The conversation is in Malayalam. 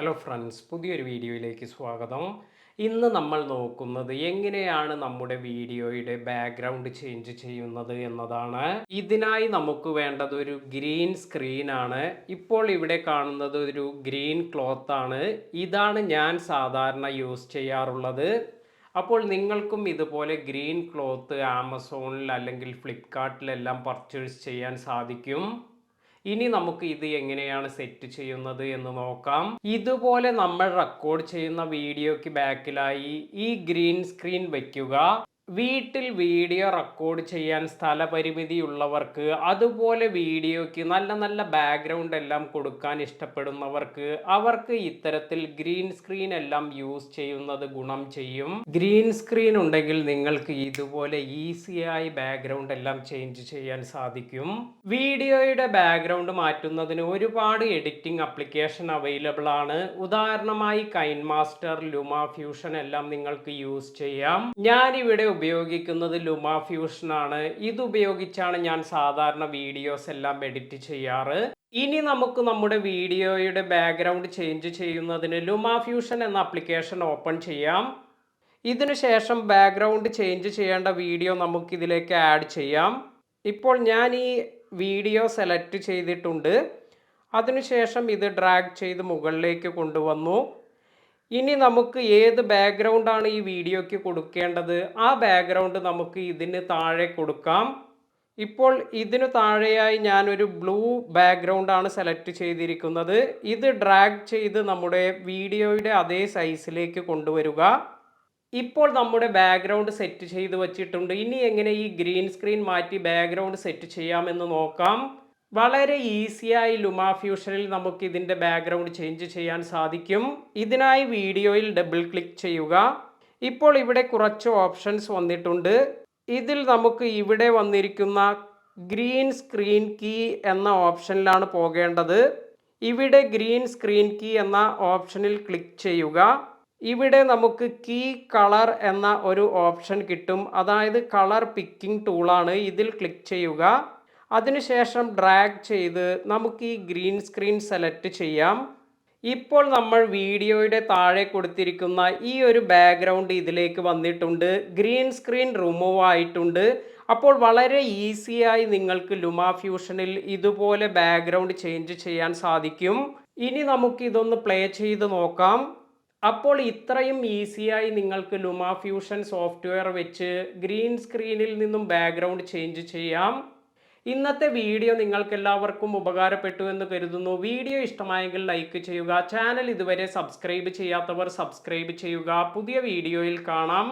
ഹലോ ഫ്രണ്ട്സ്, പുതിയൊരു വീഡിയോയിലേക്ക് സ്വാഗതം. ഇന്ന് നമ്മൾ നോക്കുന്നത് എങ്ങനെയാണ് നമ്മുടെ വീഡിയോയുടെ ബാക്ക്ഗ്രൗണ്ട് ചേഞ്ച് ചെയ്യുന്നത് എന്നതാണ്. ഇതിനായി നമുക്ക് വേണ്ടത് ഒരു ഗ്രീൻ സ്ക്രീൻ ആണ്. ഇപ്പോൾ ഇവിടെ കാണുന്നത് ഒരു ഗ്രീൻ ക്ലോത്ത് ആണ്. ഇതാണ് ഞാൻ സാധാരണ യൂസ് ചെയ്യാറുള്ളത്. അപ്പോൾ നിങ്ങൾക്കും ഇതുപോലെ ഗ്രീൻ ക്ലോത്ത് ആമസോണിൽ അല്ലെങ്കിൽ ഫ്ലിപ്കാർട്ടിലെല്ലാം പർച്ചേസ് ചെയ്യാൻ സാധിക്കും. ഇനി നമുക്ക് ഇത് എങ്ങനെയാണ് സെറ്റ് ചെയ്യുന്നത് എന്ന് നോക്കാം. ഇതുപോലെ നമ്മൾ റെക്കോർഡ് ചെയ്യുന്ന വീഡിയോയ്ക്ക് ബാക്കിലായി ഈ ഗ്രീൻ സ്ക്രീൻ വയ്ക്കുക. വീട്ടിൽ വീഡിയോ റെക്കോർഡ് ചെയ്യാൻ സ്ഥലപരിമിതിയുള്ളവർക്ക്, അതുപോലെ വീഡിയോയ്ക്ക് നല്ല നല്ല ബാക്ക്ഗ്രൗണ്ട് എല്ലാം കൊടുക്കാൻ ഇഷ്ടപ്പെടുന്നവർക്ക്, അവർക്ക് ഇത്തരത്തിൽ ഗ്രീൻ സ്ക്രീൻ എല്ലാം യൂസ് ചെയ്യുന്നത് ഗുണം ചെയ്യും. ഗ്രീൻ സ്ക്രീൻ ഉണ്ടെങ്കിൽ നിങ്ങൾക്ക് ഇതുപോലെ ഈസിയായി ബാക്ക്ഗ്രൗണ്ട് എല്ലാം ചേഞ്ച് ചെയ്യാൻ സാധിക്കും. വീഡിയോയുടെ ബാക്ക്ഗ്രൗണ്ട് മാറ്റുന്നതിന് ഒരുപാട് എഡിറ്റിംഗ് ആപ്ലിക്കേഷൻ അവൈലബിൾ ആണ്. ഉദാഹരണമായി കൈൻ മാസ്റ്റർ, ലുമ ഫ്യൂഷൻ എല്ലാം നിങ്ങൾക്ക് യൂസ് ചെയ്യാം. ഞാനിവിടെ ഉപയോഗിക്കുന്നത് ലുമ ഫ്യൂഷൻ ആണ്. ഇത് ഉപയോഗിച്ചാണ് ഞാൻ സാധാരണ വീഡിയോസ് എല്ലാം എഡിറ്റ് ചെയ്യാറ്. ഇനി നമുക്ക് നമ്മുടെ വീഡിയോയുടെ ബാക്ക്ഗ്രൗണ്ട് ചേഞ്ച് ചെയ്യുന്നതിന് ലുമ ഫ്യൂഷൻ എന്ന ആപ്ലിക്കേഷൻ ഓപ്പൺ ചെയ്യാം. ഇതിനുശേഷം ബാക്ക്ഗ്രൗണ്ട് ചേഞ്ച് ചെയ്യേണ്ട വീഡിയോ നമുക്ക് ഇതിലേക്ക് ആഡ് ചെയ്യാം. ഇപ്പോൾ ഞാൻ ഈ വീഡിയോ സെലക്ട് ചെയ്തിട്ടുണ്ട്. അതിനുശേഷം ഇത് ഡ്രാഗ് ചെയ്ത് മുകളിലേക്ക് കൊണ്ടുവന്നു. ഇനി നമുക്ക് ഏത് ബാക്ക്ഗ്രൗണ്ടാണ് ഈ വീഡിയോയ്ക്ക് കൊടുക്കേണ്ടത്, ആ ബാക്ക്ഗ്രൗണ്ട് നമുക്ക് ഇതിന് താഴെ കൊടുക്കാം. ഇപ്പോൾ ഇതിനു താഴെയായി ഞാനൊരു ബ്ലൂ ബാക്ക്ഗ്രൗണ്ടാണ് സെലക്ട് ചെയ്തിരിക്കുന്നത്. ഇത് ഡ്രാഗ് ചെയ്ത് നമ്മുടെ വീഡിയോയുടെ അതേ സൈസിലേക്ക് കൊണ്ടുവരിക. ഇപ്പോൾ നമ്മുടെ ബാക്ക്ഗ്രൗണ്ട് സെറ്റ് ചെയ്ത് വച്ചിട്ടുണ്ട്. ഇനി എങ്ങനെ ഈ ഗ്രീൻ സ്ക്രീൻ മാറ്റി ബാക്ക്ഗ്രൗണ്ട് സെറ്റ് ചെയ്യാമെന്ന് നോക്കാം. വളരെ ഈസിയായി ലുമ ഫ്യൂഷനിൽ നമുക്ക് ഇതിൻ്റെ ബാക്ക്ഗ്രൗണ്ട് ചേഞ്ച് ചെയ്യാൻ സാധിക്കും. ഇതിനായി വീഡിയോയിൽ ഡബിൾ ക്ലിക്ക് ചെയ്യുക. ഇപ്പോൾ ഇവിടെ കുറച്ച് ഓപ്ഷൻസ് വന്നിട്ടുണ്ട്. ഇതിൽ നമുക്ക് ഇവിടെ വന്നിരിക്കുന്ന ഗ്രീൻ സ്ക്രീൻ കീ എന്ന ഓപ്ഷനിലാണ് പോകേണ്ടത്. ഇവിടെ ഗ്രീൻ സ്ക്രീൻ കീ എന്ന ഓപ്ഷനിൽ ക്ലിക്ക് ചെയ്യുക. ഇവിടെ നമുക്ക് കീ കളർ എന്ന ഒരു ഓപ്ഷൻ കിട്ടും. അതായത് കളർ പിക്കിംഗ് ടൂളാണ്. ഇതിൽ ക്ലിക്ക് ചെയ്യുക. അതിനുശേഷം ഡ്രാഗ് ചെയ്ത് നമുക്ക് ഈ ഗ്രീൻ സ്ക്രീൻ സെലക്ട് ചെയ്യാം. ഇപ്പോൾ നമ്മൾ വീഡിയോയുടെ താഴെ കൊടുത്തിരിക്കുന്ന ഈ ഒരു ബാക്ക്ഗ്രൗണ്ട് ഇതിലേക്ക് വന്നിട്ടുണ്ട്. ഗ്രീൻ സ്ക്രീൻ റിമൂവ് ആയിട്ടുണ്ട്. അപ്പോൾ വളരെ ഈസിയായി നിങ്ങൾക്ക് ലുമ ഫ്യൂഷനിൽ ഇതുപോലെ ബാക്ക്ഗ്രൗണ്ട് ചേഞ്ച് ചെയ്യാൻ സാധിക്കും. ഇനി നമുക്ക് ഇതൊന്ന് പ്ലേ ചെയ്ത് നോക്കാം. അപ്പോൾ ഇത്രയും ഈസിയായി നിങ്ങൾക്ക് ലുമ ഫ്യൂഷൻ സോഫ്റ്റ്വെയർ വെച്ച് ഗ്രീൻ സ്ക്രീനിൽ നിന്നും ബാക്ക്ഗ്രൗണ്ട് ചേഞ്ച് ചെയ്യാം. ഇന്നത്തെ വീഡിയോ നിങ്ങൾക്ക് എല്ലാവർക്കും ഉപകാരപ്പെട്ടു എന്ന് കരുതുന്നു. വീഡിയോ ഇഷ്ടമായെങ്കിൽ ലൈക്ക് ചെയ്യുക. ചാനൽ ഇതുവരെ സബ്സ്ക്രൈബ് ചെയ്യാത്തവർ സബ്സ്ക്രൈബ് ചെയ്യുക. പുതിയ വീഡിയോയിൽ കാണാം.